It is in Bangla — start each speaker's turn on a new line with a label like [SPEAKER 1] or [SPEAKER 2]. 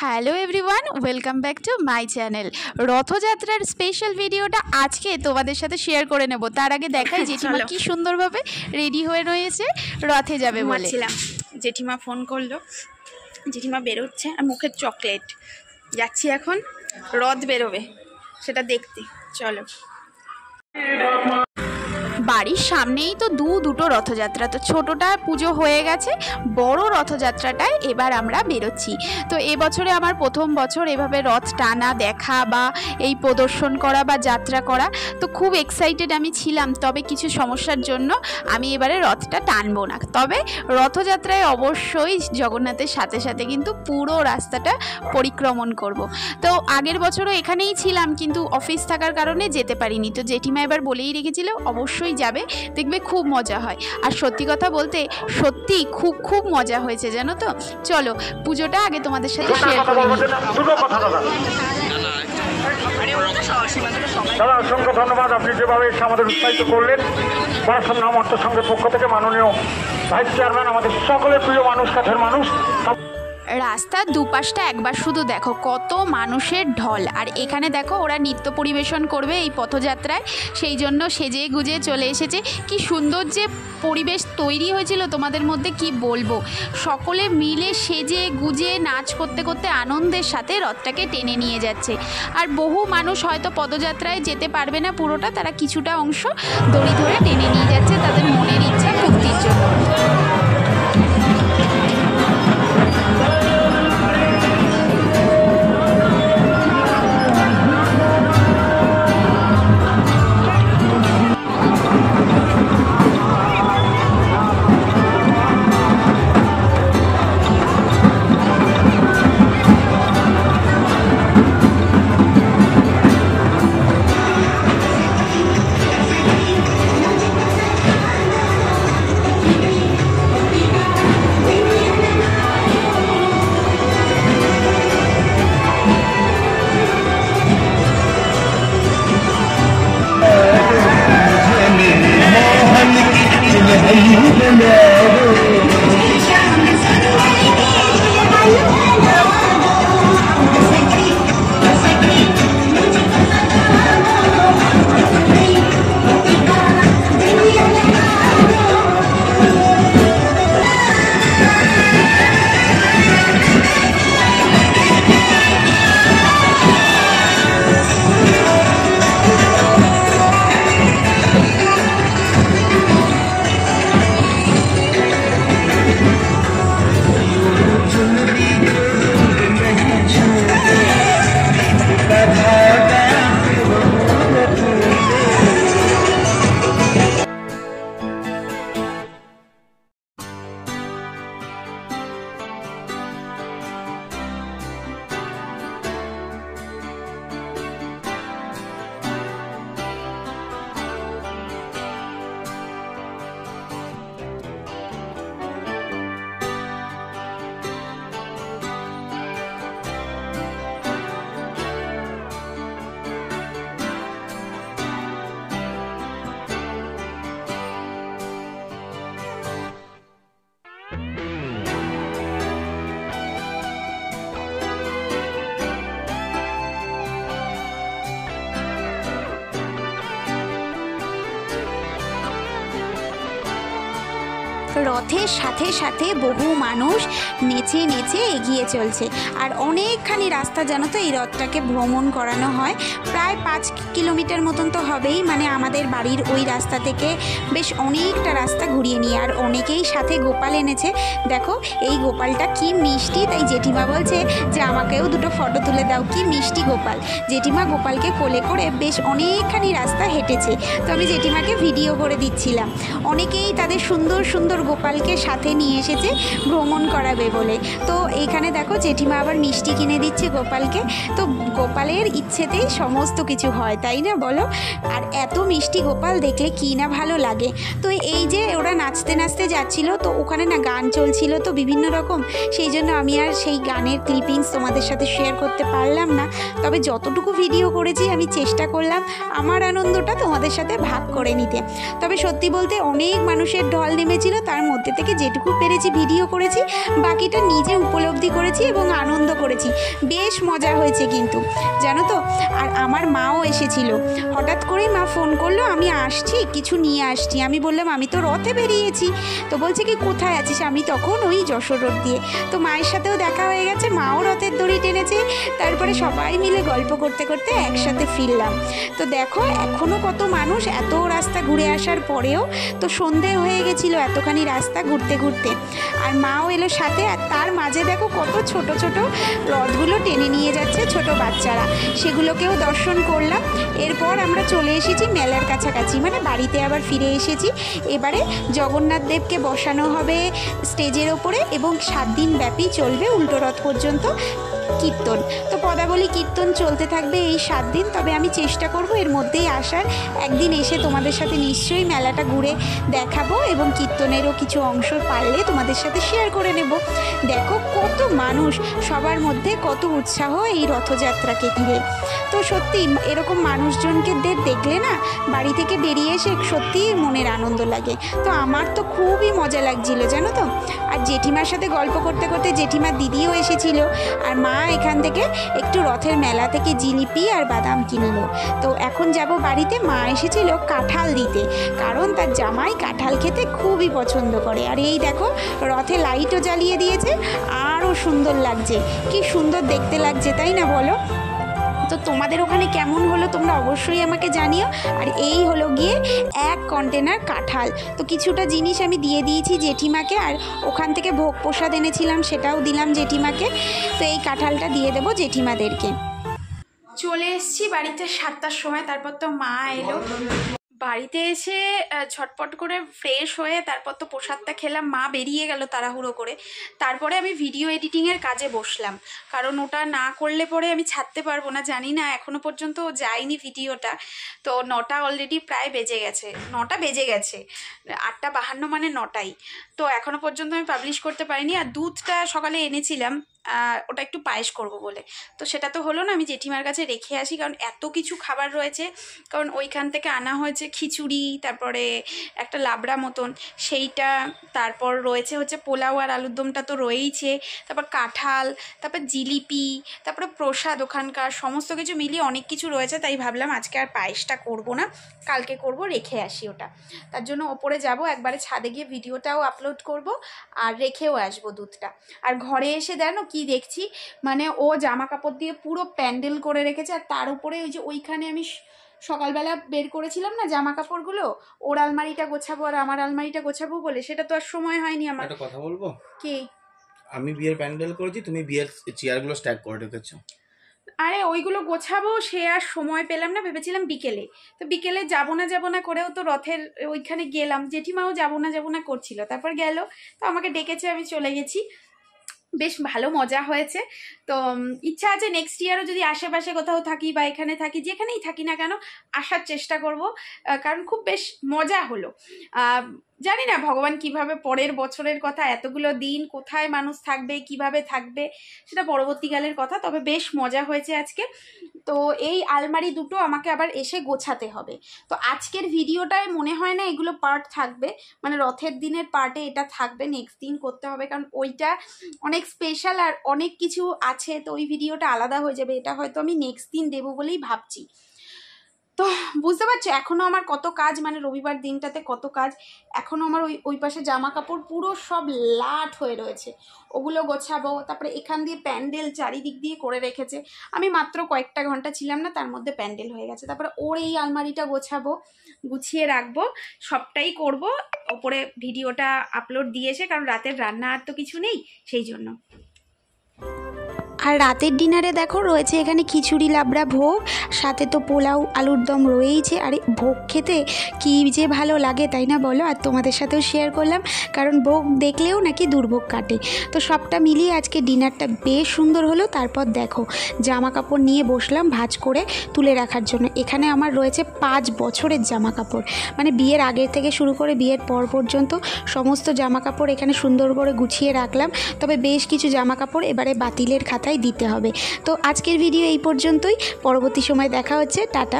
[SPEAKER 1] Hello everyone, welcome back to my channel. রথযাত্রার স্পেশাল ভিডিওটা আজকে তোমাদের সাথে শেয়ার করে নেব। তার আগে দেখাই জেঠিমা কি সুন্দরভাবে রেডি হয়ে রয়েছে রথে যাবে বলে।
[SPEAKER 2] জেঠিমা ফোন করলো, জেঠিমা বেরোচ্ছে আর মুখের চকলেট। যাচ্ছি এখন, রথ বেরোবে সেটা দেখতে, চলো।
[SPEAKER 1] বাড়ির সামনেই তো দুটো রথযাত্রা, তো ছোটোটা পুজো হয়ে গেছে, বড় রথযাত্রাটায় এবার আমরা বেরোচ্ছি। তো এবছরে আমার প্রথম বছর এভাবে রথ টানা দেখা বা এই প্রদর্শন করা বা যাত্রা করা, তো খুব এক্সাইটেড আমি ছিলাম। তবে কিছু সমস্যার জন্য আমি এবারে রথটা টানবো না। তবে রথযাত্রায় অবশ্যই জগন্নাথের সাথে সাথে কিন্তু পুরো রাস্তাটা পরিক্রমণ করব। তো আগের বছরও এখানেই ছিলাম, কিন্তু অফিস থাকার কারণে যেতে পারিনি। তো জেঠিমা এবার বলেই রেখেছিল অবশ্যই যাবে, দেখবে খুব মজা হয়। আর সত্যি কথা বলতে সত্যি খুব মজা হয়েছে, জানো তো। চলো পুজোটা আগে তোমাদের সাথে শেয়ার করে নিই।
[SPEAKER 3] দাদা অসংখ্য ধন্যবাদ, আপনি যেভাবে এসে আমাদের উৎসাহিত করলেন। বারাসাত নাম অর্থ সংঘের পক্ষ থেকে মাননীয় ভাইস চেয়ারম্যান, আমাদের সকলের প্রিয় মানুষ, কাছের মানুষ।
[SPEAKER 1] রাস্তার দুপাশটা একবার শুধু দেখো, কত মানুষের ঢল। আর এখানে দেখো ওরা নৃত্য পরিবেশন করবে এই পথযাত্রায়, সেই জন্য সেজে গুজে চলে এসেছে। কি সুন্দর যে পরিবেশ তৈরি হয়েছিল তোমাদের মধ্যে কি বলবো। সকলে মিলে সেজে গুজে নাচ করতে করতে আনন্দের সাথে রথটাকে টেনে নিয়ে যাচ্ছে। আর বহু মানুষ হয়তো পদযাত্রায় যেতে পারবে না পুরোটা, তারা কিছুটা অংশ দড়ি ধরে টেনে নিয়ে যাচ্ছে তাদের মনের ইচ্ছা পূর্তির জন্য। রথের সাথে সাথে বহু মানুষ নেচে নেচে এগিয়ে চলছে। আর অনেকখানি রাস্তা জানো তো এই রথটাকে ভ্রমণ করানো হয়, প্রায় 5 কিলোমিটার মতন তো হবেই। মানে আমাদের বাড়ির ওই রাস্তা থেকে বেশ অনেকটা রাস্তা ঘুরিয়ে নিয়ে। আর অনেকেই সাথে গোপাল এনেছে, দেখো এই গোপালটা কি মিষ্টি। তাই জেঠিমা বলছে যে আমাকেও দুটো ফটো তুলে দাও, কি মিষ্টি গোপাল। জেঠিমা গোপালকে কোলে করে বেশ অনেকখানি রাস্তা হেঁটেছে। তো আমি জেঠিমাকে ভিডিও করে দিচ্ছিলাম। অনেকেই তাদের সুন্দর সুন্দর গোপালকে সাথে নিয়ে এসেছে ভ্রমণ করাবে বলে। তো এখানে দেখো জেঠিমা আবার মিষ্টি কিনে দিচ্ছে গোপালকে। তো গোপালের ইচ্ছেতেই সমস্ত কিছু হয়, তাই না বলো। আর এত মিষ্টি গোপাল দেখলে কি না ভালো লাগে। তো এই যে ওরা নাচতে নাচতে যাচ্ছিল, তো ওখানে না গান চলছিল তো বিভিন্ন রকম, সেই জন্য আমি আর সেই গানের ক্লিপিংস তোমাদের সাথে শেয়ার করতে পারলাম না। তবে যতটুকু ভিডিও করেছি আমি চেষ্টা করলাম আমার আনন্দটা তোমাদের সাথে ভাগ করে নিতে। তবে সত্যি বলতে অনেক মানুষের ঢল নেমেছিল, তার মধ্যে থেকে যেটুকু পেরেছি ভিডিও করেছি, বাকিটা নিজে উপলব্ধি করেছি এবং আনন্দ করেছি। বেশ মজা হয়েছে কিন্তু, জানো তো। আর আমার মাও এসেছিল, হঠাৎ করেই মা ফোন করলো, আমি আসছি, কিছু নিয়ে আসছি। আমি বললাম আমি তো রথে বেরিয়েছি। তো বলছে কি কোথায় আছিস? আমি তখন ওই যশোর রোড দিয়ে। তো মায়ের সাথেও দেখা হয়ে গেছে, মাও রথের দড়ি টেনেছে। তারপরে সবাই মিলে গল্প করতে করতে একসাথে ফিরলাম। তো দেখো এখনও কত মানুষ, এত রাস্তা ঘুরে আসার পরেও। তো সন্ধে হয়ে গেছিলো এতখানি রাস্তা ঘুরতে ঘুরতে, আর মাও এলো সাথে। আর তার মাঝে দেখো কত ছোট ছোট রথগুলো টেনে নিয়ে যাচ্ছে ছোট বাচ্চারা, সেগুলোকেও দর্শন করলাম। এরপর আমরা চলে এসেছি মেলার কাছাকাছি, মানে বাড়িতে আবার ফিরে এসেছি। এবারে জগন্নাথ দেবকে বসানো হবে স্টেজের ওপরে এবং 7 দিন ব্যাপী চলবে উল্টো রথ পর্যন্ত কীর্তন। তো পদাবলী কীর্তন চলতে থাকবে এই 7 দিন। তবে আমি চেষ্টা করব এর মধ্যেই আসার, একদিন এসে তোমাদের সাথে নিশ্চয়ই মেলাটা ঘুরে দেখাবো এবং কীর্তনেরও কিছু অংশ পারলে তোমাদের সাথে শেয়ার করে নেব। দেখো কত মানুষ, সবার মধ্যে কত উৎসাহ এই রথযাত্রাকে ঘিরে। তো সত্যি এরকম মানুষজনকে দেখলে না বাড়ি থেকে বেরিয়ে এসে সত্যিই মনের আনন্দ লাগে। তো আমার তো খুবই মজা লাগছিল জানো তো। আর জেঠিমার সাথে গল্প করতে করতে জেঠিমার দিদিও এসেছিল, আর মা এখান থেকে একটু রথের মেলা থেকে জিলিপি আর বাদাম কিনলো। তো এখন যাব বাড়িতে। মা এসেছিল কাঁঠাল দিতে, কারণ তার জামাই কাঁঠাল খেতে খুবই পছন্দ করে। আর এই দেখো রথে লাইটও জ্বালিয়ে দিয়েছে, আরও সুন্দর লাগছে। কি সুন্দর দেখতে লাগছে তাই না বলো? তো তোমাদের ওখানে কেমন হলো তোমরা অবশ্যই আমাকে জানিও। আর এই হলো গিয়ে 1 কন্টেনার কাঁঠাল। তো কিছুটা জিনিস আমি দিয়ে দিয়েছি জেঠিমাকে, আর ওখান থেকে ভোগ প্রসাদ এনেছিলাম সেটাও দিলাম জেঠিমাকে। তো এই কাঁঠালটা দিয়ে দেবো জেঠিমাদেরকে।
[SPEAKER 2] চলে এসেছি বাড়িতে 7টার সময়। তারপর তো মা এলো। বাড়িতে এসে ঝটপট করে ফ্রেশ হয়ে তারপর তো প্রসাদটা খেলাম। মা বেরিয়ে গেল তাড়াহুড়ো করে। তারপরে আমি ভিডিও এডিটিংয়ের কাজে বসলাম, কারণ ওটা না করলে পরে আমি ছাড়তে পারবো না। জানি না এখনও পর্যন্ত যায়নি ভিডিওটা। তো 9টা অলরেডি প্রায় বেজে গেছে, 9টা বেজে গেছে, 8:52 মানে 9টাই। তো এখনও পর্যন্ত আমি পাবলিশ করতে পারিনি। আর দুধটা সকালে এনেছিলাম, ওটা একটু পায়েস করব বলে। তো সেটা তো হলো না, আমি জেঠিমার কাছে রেখে আসি, কারণ এত কিছু খাবার রয়েছে। কারণ ওইখান থেকে আনা হয়েছে খিচুড়ি, তারপরে একটা লাবড়া মতন সেইটা, তারপর রয়েছে হচ্ছে পোলাও আর আলুর দমটা তো রয়েইছে, তারপর কাঁঠাল, তারপর জিলিপি, তারপরে প্রসাদ ওখানকার, সমস্ত কিছু মিলিয়ে অনেক কিছু রয়েছে। তাই ভাবলাম আজকে আর পায়েসটা করব না, কালকে করব, রেখে আসি ওটা। তার জন্য ওপরে যাব, একবারে ছাদে গিয়ে ভিডিওটাও আপলোড করব আর রেখেও আসবো দুধটা। আর ঘরে এসে দেখো কি দেখছি, মানে ও জামা কাপড় দিয়ে পুরো প্যান্ডেল করে রেখেছে। আর তার উপরে ওই যে ওইখানে আমি সকালবেলা বের করেছিলাম না জামা কাপড়গুলো, ওর আলমারিটা গোছাবো আর আমার আলমারিটা গোছাবো বলে, সেটা তো আর সময় হয়নি আমার।
[SPEAKER 4] একটা কথা বলবো
[SPEAKER 2] কি?
[SPEAKER 4] আমি বিয়ের প্যান্ডেল করেছি, তুমি বিয়ের চেয়ারগুলো স্ট্যাক করে রেখেছো।
[SPEAKER 2] আরে ওইগুলো গোছাবো, সে আর সময় পেলাম না, ভেবেছিলাম বিকেলে। তো বিকেলে যাবো না করেও তো রথের ওইখানে গেলাম, জেঠিমাও যাবো না করছিল, তারপর গেল। তো আমাকে ডেকেছে, আমি চলে গেছি। বেশ ভালো মজা হয়েছে। তো ইচ্ছা আছে নেক্সট ইয়ারও যদি আশেপাশে কোথাও থাকি বা এখানে থাকি, যেখানেই থাকি না কেন আসার চেষ্টা করব, কারণ খুব বেশ মজা হলো। জানি না ভগবান কিভাবে পরের বছরের কথা, এতগুলো দিন কোথায় মানুষ থাকবে, কিভাবে থাকবে, সেটা পরবর্তীকালের কথা। তবে বেশ মজা হয়েছে আজকে। তো এই আলমারি দুটো আমাকে আবার এসে গোছাতে হবে। তো আজকের ভিডিওটায় মনে হয় না এগুলো পার্ট থাকবে, মানে রথের দিনের পার্টে এটা থাকবে, নেক্সট দিন করতে হবে, কারণ ওইটা অনেক স্পেশাল আর অনেক কিছু আছে। তো ওই ভিডিওটা আলাদা হয়ে যাবে, এটা হয়তো আমি নেক্সট দিন দেবো বলেই ভাবছি। তো বুঝতে পারছো এখনও আমার কত কাজ, মানে রবিবার দিনটাতে কত কাজ। এখনও আমার ওই পাশে জামা কাপড় পুরো সব লাট হয়ে রয়েছে, ওগুলো গোছাবো। তারপরে এখান দিয়ে প্যান্ডেল চারিদিক দিয়ে করে রেখেছে, আমি মাত্র কয়েকটা ঘন্টা ছিলাম না, তার মধ্যে প্যান্ডেল হয়ে গেছে। তারপরে ওর এই আলমারিটা গোছাবো, গুছিয়ে রাখবো, সবটাই করব। ওপরে ভিডিওটা আপলোড দিয়েছে, কারণ রাতের রান্না আর তো কিছু নেই, সেই জন্য।
[SPEAKER 1] আর রাতের ডিনারে দেখো রয়েছে এখানে খিচুড়ি লাবড়া ভোগ, সাথে তো পোলাও আলুর দম রয়েইছে। আর ভোগ খেতে কী যে ভালো লাগে তাই না বলো। আর তোমাদের সাথেও শেয়ার করলাম, কারণ ভোগ দেখলেও নাকি দুর্ভোগ কাটে। তো সবটা মিলিয়ে আজকে ডিনারটা বেশ সুন্দর হলো। তারপর দেখো জামা কাপড় নিয়ে বসলাম ভাঁজ করে তুলে রাখার জন্য। এখানে আমার রয়েছে 5 বছরের জামা কাপড়, মানে বিয়ের আগের থেকে শুরু করে বিয়ের পর পর্যন্ত সমস্ত জামা কাপড় এখানে সুন্দর করে গুছিয়ে রাখলাম। তবে বেশ কিছু জামা কাপড় এবারে বাতিলের খাতায় দিতে হবে। তো আজকের ভিডিও এই পর্যন্তই, পরবর্তী সময় দেখা হচ্ছে, টাটা।